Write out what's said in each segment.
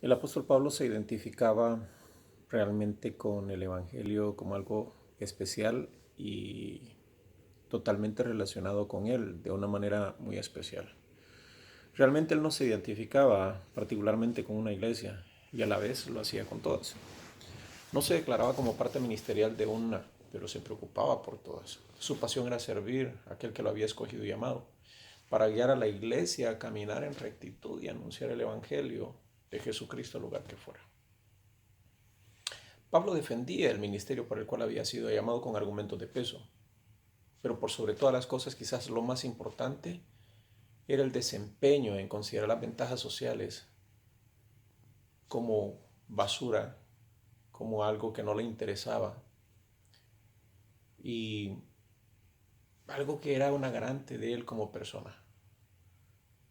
El apóstol Pablo se identificaba realmente con el Evangelio como algo especial y totalmente relacionado con él de una manera muy especial. Realmente él no se identificaba particularmente con una iglesia y a la vez lo hacía con todas. No se declaraba como parte ministerial de una, pero se preocupaba por todas. Su pasión era servir a aquel que lo había escogido y llamado, para guiar a la iglesia a caminar en rectitud y anunciar el Evangelio de Jesucristo al lugar que fuera. Pablo defendía el ministerio por el cual había sido llamado con argumentos de peso, pero por sobre todas las cosas quizás lo más importante era el desempeño en considerar las ventajas sociales como basura, como algo que no le interesaba y algo que era una garante de él como persona,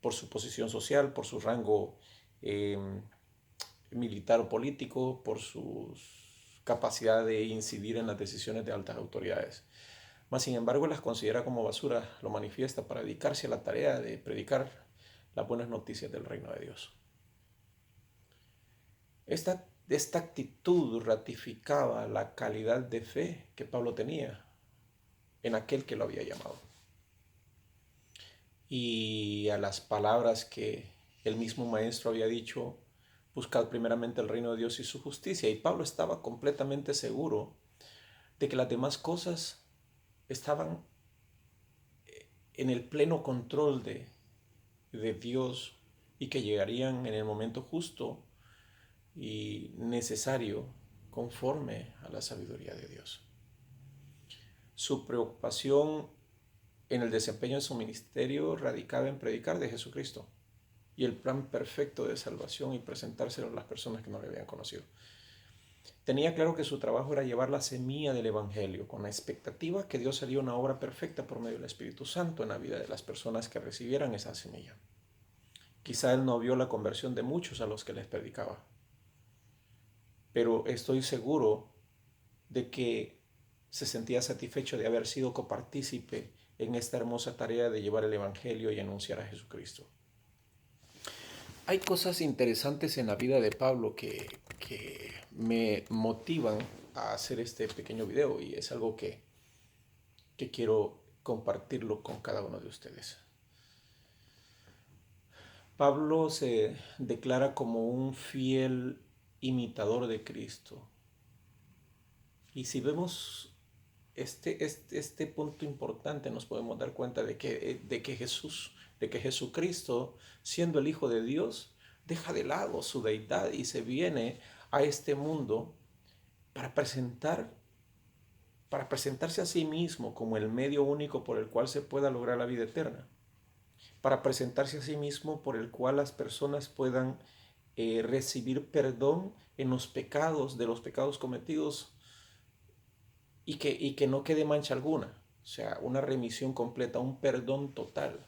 por su posición social, por su rango eh, militar o político, por su capacidad de incidir en las decisiones de altas autoridades. Mas, sin embargo, las considera como basura, lo manifiesta para dedicarse a la tarea de predicar las buenas noticias del reino de Dios. Esta actitud ratificaba la calidad de fe que Pablo tenía en aquel que lo había llamado. Y a las palabras que el mismo maestro había dicho, buscad primeramente el reino de Dios y su justicia. Y Pablo estaba completamente seguro de que las demás cosas estaban en el pleno control de Dios y que llegarían en el momento justo y necesario conforme a la sabiduría de Dios. Su preocupación en el desempeño de su ministerio radicaba en predicar de Jesucristo y el plan perfecto de salvación y presentárselo a las personas que no le habían conocido. Tenía claro que su trabajo era llevar la semilla del Evangelio con la expectativa que Dios haría una obra perfecta por medio del Espíritu Santo en la vida de las personas que recibieran esa semilla. Quizá él no vio la conversión de muchos a los que les predicaba, pero estoy seguro de que se sentía satisfecho de haber sido copartícipe en esta hermosa tarea de llevar el Evangelio y anunciar a Jesucristo. Hay cosas interesantes en la vida de Pablo que me motivan a hacer este pequeño video y es algo que quiero compartirlo con cada uno de ustedes. Pablo se declara como un fiel imitador de Cristo. Y si vemos este punto importante, nos podemos dar cuenta de que Jesucristo, siendo el Hijo de Dios, deja de lado su deidad y se viene a este mundo para para presentarse a sí mismo como el medio único por el cual se pueda lograr la vida eterna, para presentarse a sí mismo por el cual las personas puedan recibir perdón en los pecados, de los pecados cometidos y que no quede mancha alguna, o sea, una remisión completa, un perdón total.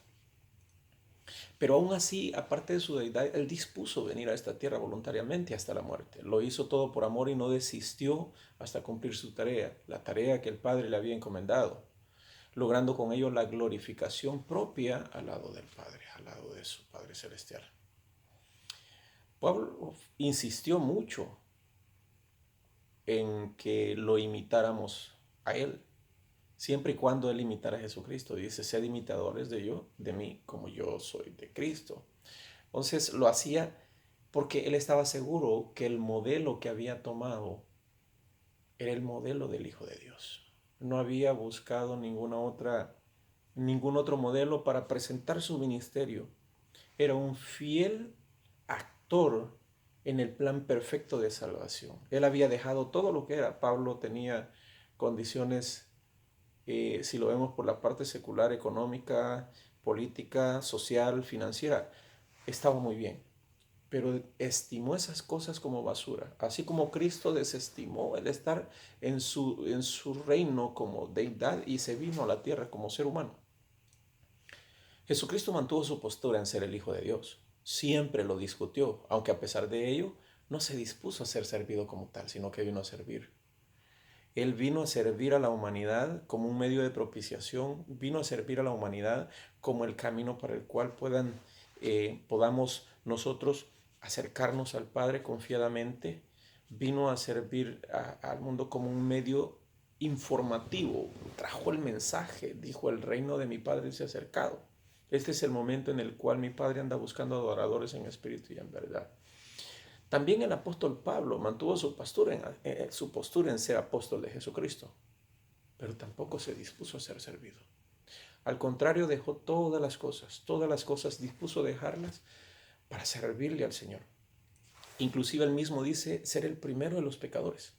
Pero aún así, aparte de su deidad, él dispuso venir a esta tierra voluntariamente hasta la muerte. Lo hizo todo por amor y no desistió hasta cumplir su tarea, la tarea que el Padre le había encomendado, logrando con ello la glorificación propia al lado del Padre, al lado de su Padre Celestial. Pablo insistió mucho en que lo imitáramos a él, siempre y cuando él imitara a Jesucristo. Dice, sed imitadores de mí, como yo soy de Cristo. Entonces lo hacía porque él estaba seguro que el modelo que había tomado era el modelo del Hijo de Dios. No había buscado ningún otro modelo para presentar su ministerio. Era un fiel actor en el plan perfecto de salvación. Él había dejado todo lo que era. Pablo tenía condiciones, si lo vemos por la parte secular, económica, política, social, financiera, estaba muy bien, pero estimó esas cosas como basura, así como Cristo desestimó el estar en su reino como deidad y se vino a la tierra como ser humano. Jesucristo mantuvo su postura en ser el Hijo de Dios, siempre lo discutió, aunque a pesar de ello no se dispuso a ser servido como tal, sino que vino a servir. Él vino a servir a la humanidad como un medio de propiciación, vino a servir a la humanidad como el camino para el cual podamos nosotros acercarnos al Padre confiadamente, vino a servir al mundo como un medio informativo, trajo el mensaje, dijo: el reino de mi Padre se ha acercado. Este es el momento en el cual mi Padre anda buscando adoradores en espíritu y en verdad. También el apóstol Pablo mantuvo su postura en ser apóstol de Jesucristo, pero tampoco se dispuso a ser servido. Al contrario, dejó todas las cosas dispuso a dejarlas para servirle al Señor. Inclusive él mismo dice ser el primero de los pecadores.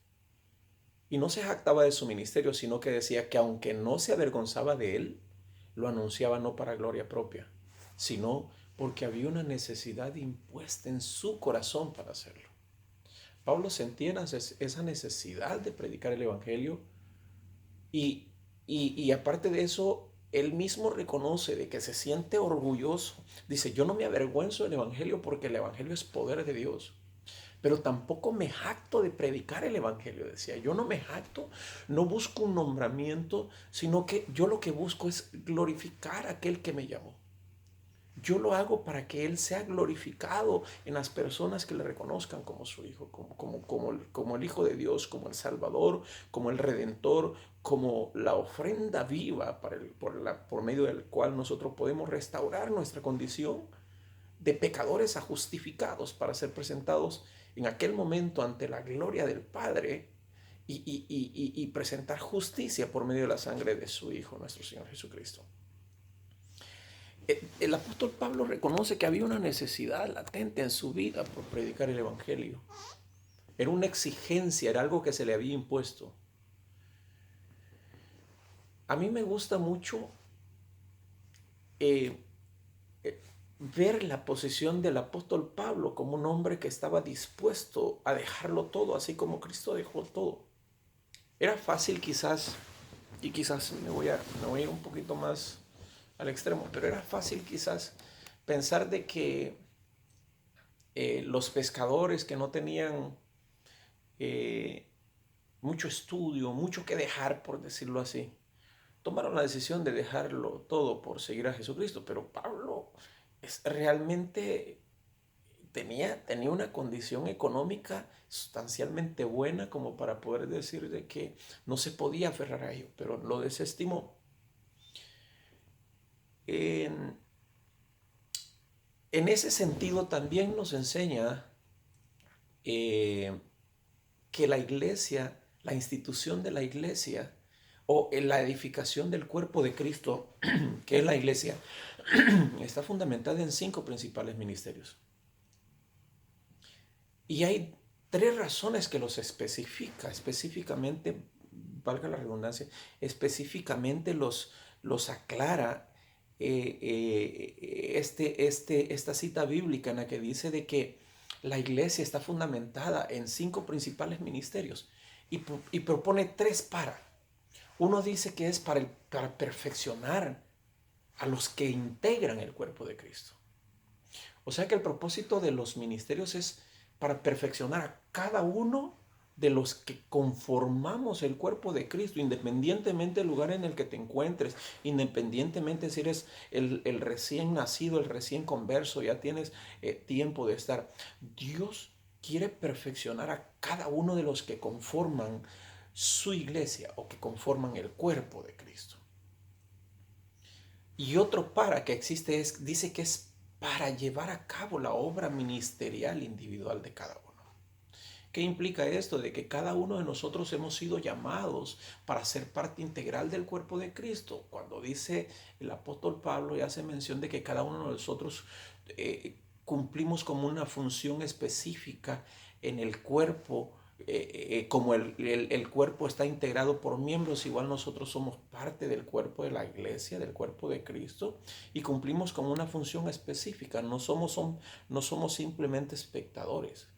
Y no se jactaba de su ministerio, sino que decía que aunque no se avergonzaba de él, lo anunciaba no para gloria propia, sino porque había una necesidad impuesta en su corazón para hacerlo. Pablo sentía esa necesidad de predicar el Evangelio y aparte de eso, él mismo reconoce de que se siente orgulloso. Dice: yo no me avergüenzo del Evangelio porque el Evangelio es poder de Dios. Pero tampoco me jacto de predicar el Evangelio, decía. Yo no me jacto, no busco un nombramiento, sino que yo lo que busco es glorificar a aquel que me llamó. Yo lo hago para que Él sea glorificado en las personas que le reconozcan como su Hijo, como el Hijo de Dios, como el Salvador, como el Redentor, como la ofrenda viva por medio del cual nosotros podemos restaurar nuestra condición de pecadores a justificados para ser presentados en aquel momento ante la gloria del Padre y presentar justicia por medio de la sangre de su Hijo, nuestro Señor Jesucristo. El apóstol Pablo reconoce que había una necesidad latente en su vida por predicar el Evangelio. Era una exigencia, era algo que se le había impuesto. A mí me gusta mucho ver la posición del apóstol Pablo como un hombre que estaba dispuesto a dejarlo todo, así como Cristo dejó todo. Era fácil quizás, y quizás me voy a ir un poquito más al extremo, pero era fácil quizás pensar de que los pescadores que no tenían mucho estudio, mucho que dejar, por decirlo así, tomaron la decisión de dejarlo todo por seguir a Jesucristo. Pero Pablo realmente tenía una condición económica sustancialmente buena como para poder decir de que no se podía aferrar a ello, pero lo desestimó. En ese sentido también nos enseña que la iglesia, la institución de la iglesia o la edificación del cuerpo de Cristo, que es la iglesia, está fundamentada en 5 principales ministerios. Y hay 3 razones que los específicamente, valga la redundancia, específicamente los aclara esta cita bíblica en la que dice de que la iglesia está fundamentada en 5 principales ministerios y propone 3 para. Uno dice que es para perfeccionar a los que integran el cuerpo de Cristo. O sea que el propósito de los ministerios es para perfeccionar a cada uno de los que conformamos el cuerpo de Cristo, independientemente del lugar en el que te encuentres, independientemente si eres el recién nacido, el recién converso, ya tienes tiempo de estar. Dios quiere perfeccionar a cada uno de los que conforman su iglesia o que conforman el cuerpo de Cristo. Y otro para que existe dice que es para llevar a cabo la obra ministerial individual de cada uno. ¿Qué implica esto? De que cada uno de nosotros hemos sido llamados para ser parte integral del cuerpo de Cristo. Cuando dice el apóstol Pablo y hace mención de que cada uno de nosotros cumplimos como una función específica en el cuerpo, como el cuerpo está integrado por miembros, igual nosotros somos parte del cuerpo de la iglesia, del cuerpo de Cristo, y cumplimos como una función específica. No somos simplemente espectadores.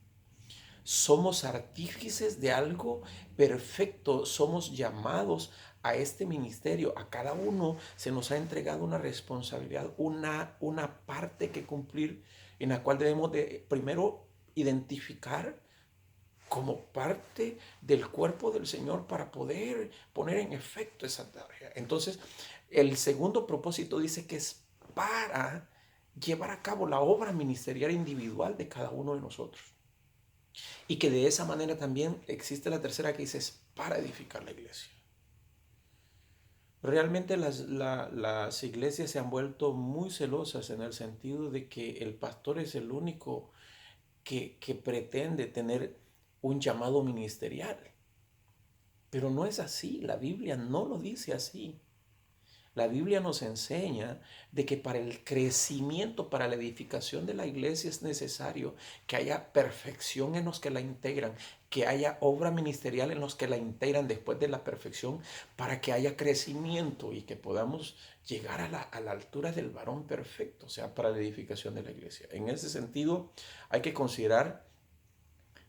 Somos artífices de algo perfecto, somos llamados a este ministerio. A cada uno se nos ha entregado una responsabilidad, una parte que cumplir, en la cual debemos de primero identificar como parte del cuerpo del Señor para poder poner en efecto esa tarea. Entonces, el segundo propósito dice que es para llevar a cabo la obra ministerial individual de cada uno de nosotros. Y que de esa manera también existe la tercera que dice, es para edificar la iglesia. Realmente las iglesias se han vuelto muy celosas en el sentido de que el pastor es el único que pretende tener un llamado ministerial. Pero no es así, la Biblia no lo dice así. La Biblia nos enseña de que para el crecimiento, para la edificación de la iglesia es necesario que haya perfección en los que la integran, que haya obra ministerial en los que la integran después de la perfección, para que haya crecimiento y que podamos llegar a la altura del varón perfecto, o sea, para la edificación de la iglesia. En ese sentido, hay que considerar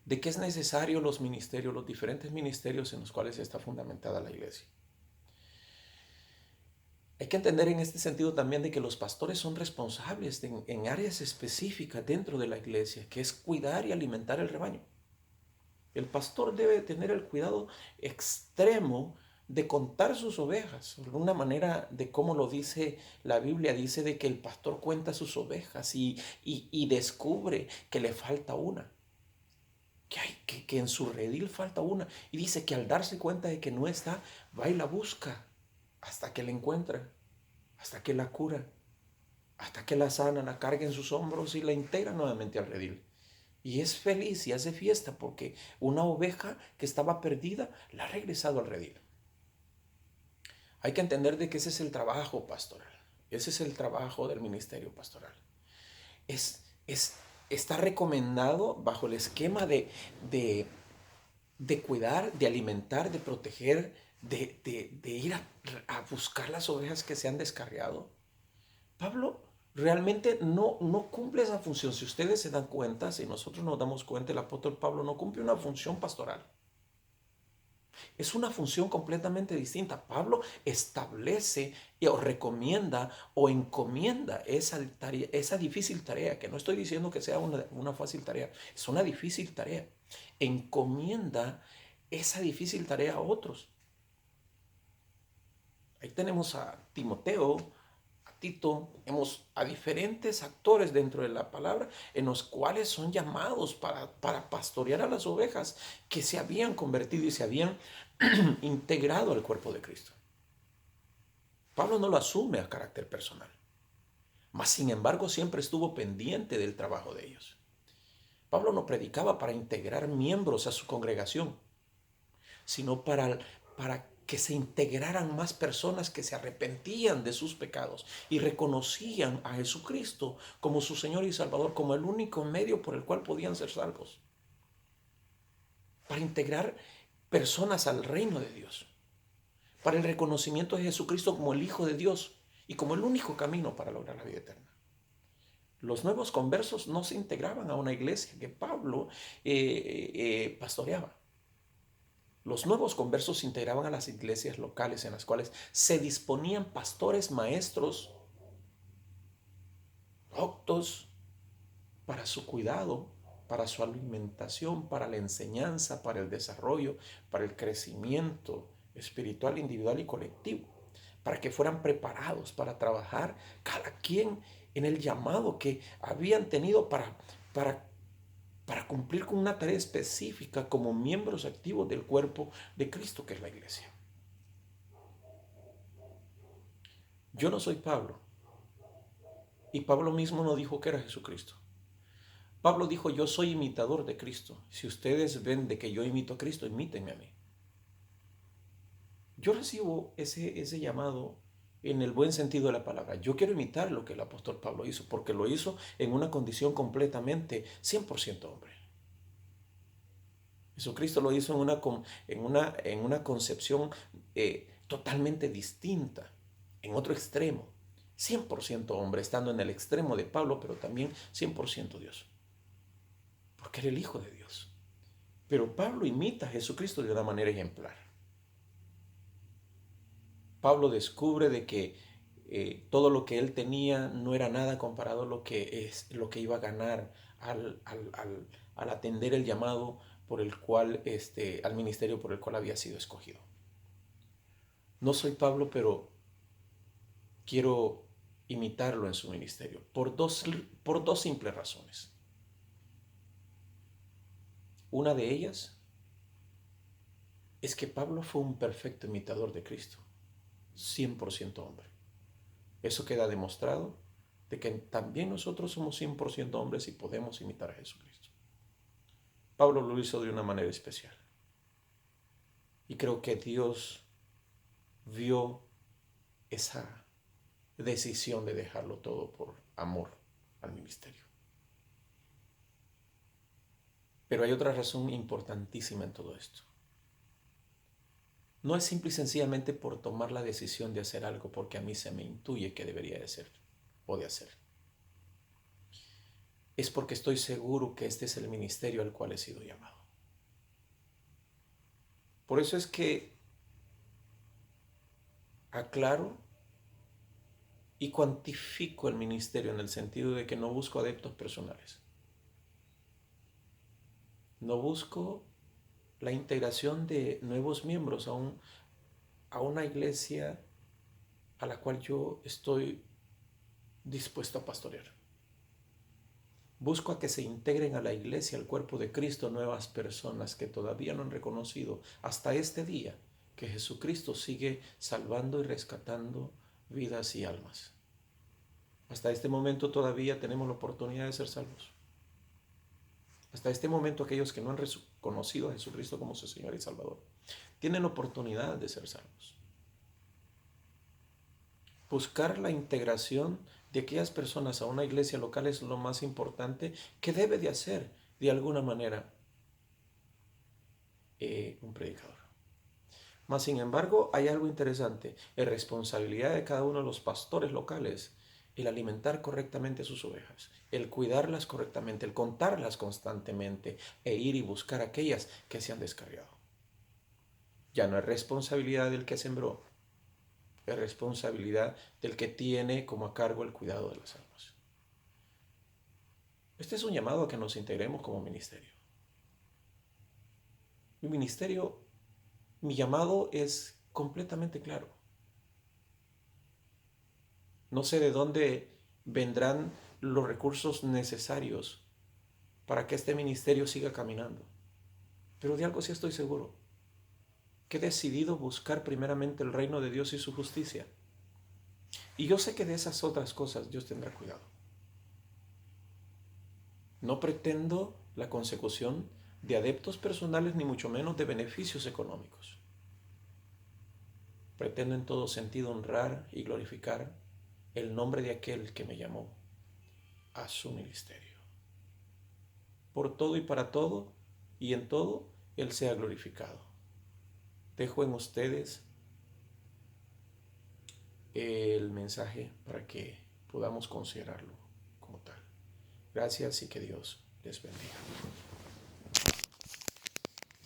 de que es necesario los ministerios, los diferentes ministerios en los cuales está fundamentada la iglesia. Hay que entender en este sentido también de que los pastores son responsables en áreas específicas dentro de la iglesia, que es cuidar y alimentar el rebaño. El pastor debe tener el cuidado extremo de contar sus ovejas. De una manera de cómo lo dice la Biblia, dice de que el pastor cuenta sus ovejas y descubre que le falta una. Que en su redil falta una. Y dice que al darse cuenta de que no está, va y la busca hasta que la encuentra, hasta que la cura, hasta que la sana, la carga en sus hombros y la integra nuevamente al redil. Y es feliz y hace fiesta porque una oveja que estaba perdida la ha regresado al redil. Hay que entender de que ese es el trabajo pastoral. Ese es el trabajo del ministerio pastoral. Está recomendado bajo el esquema de cuidar, de alimentar, de proteger, de ir a buscar las ovejas que se han descarriado. Pablo realmente no cumple esa función. Si ustedes se dan cuenta, si nosotros nos damos cuenta, el apóstol Pablo no cumple una función pastoral. Es una función completamente distinta. Pablo establece o recomienda o encomienda esa difícil tarea, que no estoy diciendo que sea una fácil tarea, es una difícil tarea. Encomienda esa difícil tarea a otros. Ahí tenemos a Timoteo, a Tito, tenemos a diferentes actores dentro de la palabra en los cuales son llamados para pastorear a las ovejas que se habían convertido y se habían integrado al cuerpo de Cristo. Pablo no lo asume a carácter personal, mas sin embargo siempre estuvo pendiente del trabajo de ellos. Pablo no predicaba para integrar miembros a su congregación, sino para que se integraran más personas que se arrepentían de sus pecados y reconocían a Jesucristo como su Señor y Salvador, como el único medio por el cual podían ser salvos. Para integrar personas al reino de Dios. Para el reconocimiento de Jesucristo como el Hijo de Dios y como el único camino para lograr la vida eterna. Los nuevos conversos no se integraban a una iglesia que Pablo pastoreaba. Los nuevos conversos se integraban a las iglesias locales en las cuales se disponían pastores, maestros, doctos para su cuidado, para su alimentación, para la enseñanza, para el desarrollo, para el crecimiento espiritual, individual y colectivo, para que fueran preparados para trabajar cada quien en el llamado que habían tenido para cumplir con una tarea específica como miembros activos del cuerpo de Cristo, que es la iglesia. Yo no soy Pablo, y Pablo mismo no dijo que era Jesucristo. Pablo dijo, yo soy imitador de Cristo. Si ustedes ven de que yo imito a Cristo, imítenme a mí. Yo recibo ese llamado en el buen sentido de la palabra. Yo quiero imitar lo que el apóstol Pablo hizo, porque lo hizo en una condición completamente 100% hombre. Jesucristo lo hizo en una concepción totalmente distinta, en otro extremo. 100% hombre, estando en el extremo de Pablo, pero también 100% Dios. Porque era el Hijo de Dios. Pero Pablo imita a Jesucristo de una manera ejemplar. Pablo descubre de que todo lo que él tenía no era nada comparado a lo que iba a ganar al atender el llamado por el cual, al ministerio por el cual había sido escogido. No soy Pablo, pero quiero imitarlo en su ministerio por dos simples razones. Una de ellas es que Pablo fue un perfecto imitador de Cristo, 100% hombre. Eso queda demostrado de que también nosotros somos 100% hombres y podemos imitar a Jesucristo. Pablo lo hizo de una manera especial. Y creo que Dios vio esa decisión de dejarlo todo por amor al ministerio. Pero hay otra razón importantísima en todo esto. No es simple y sencillamente por tomar la decisión de hacer algo porque a mí se me intuye que debería de ser o de hacer. Es porque estoy seguro que este es el ministerio al cual he sido llamado. Por eso es que aclaro y cuantifico el ministerio en el sentido de que no busco adeptos personales. No busco la integración de nuevos miembros a una iglesia a la cual yo estoy dispuesto a pastorear. Busco a que se integren a la iglesia, al cuerpo de Cristo, nuevas personas que todavía no han reconocido hasta este día que Jesucristo sigue salvando y rescatando vidas y almas. Hasta este momento todavía tenemos la oportunidad de ser salvos. Hasta este momento aquellos que no han reconocido a Jesucristo como su Señor y Salvador tienen oportunidad de ser salvos. Buscar la integración de aquellas personas a una iglesia local es lo más importante que debe de hacer de alguna manera un predicador. Mas, sin embargo, hay algo interesante. Es responsabilidad de cada uno de los pastores locales el alimentar correctamente sus ovejas, el cuidarlas correctamente, el contarlas constantemente e ir y buscar aquellas que se han descarriado. Ya no es responsabilidad del que sembró, es responsabilidad del que tiene como a cargo el cuidado de las almas. Este es un llamado a que nos integremos como ministerio. Mi ministerio, mi llamado es completamente claro. No sé de dónde vendrán los recursos necesarios para que este ministerio siga caminando. Pero de algo sí estoy seguro, que he decidido buscar primeramente el reino de Dios y su justicia. Y yo sé que de esas otras cosas Dios tendrá cuidado. No pretendo la consecución de adeptos personales ni mucho menos de beneficios económicos. Pretendo en todo sentido honrar y glorificar el nombre de aquel que me llamó a su ministerio. Por todo y para todo y en todo, Él sea glorificado. Dejo en ustedes el mensaje para que podamos considerarlo como tal. Gracias y que Dios les bendiga.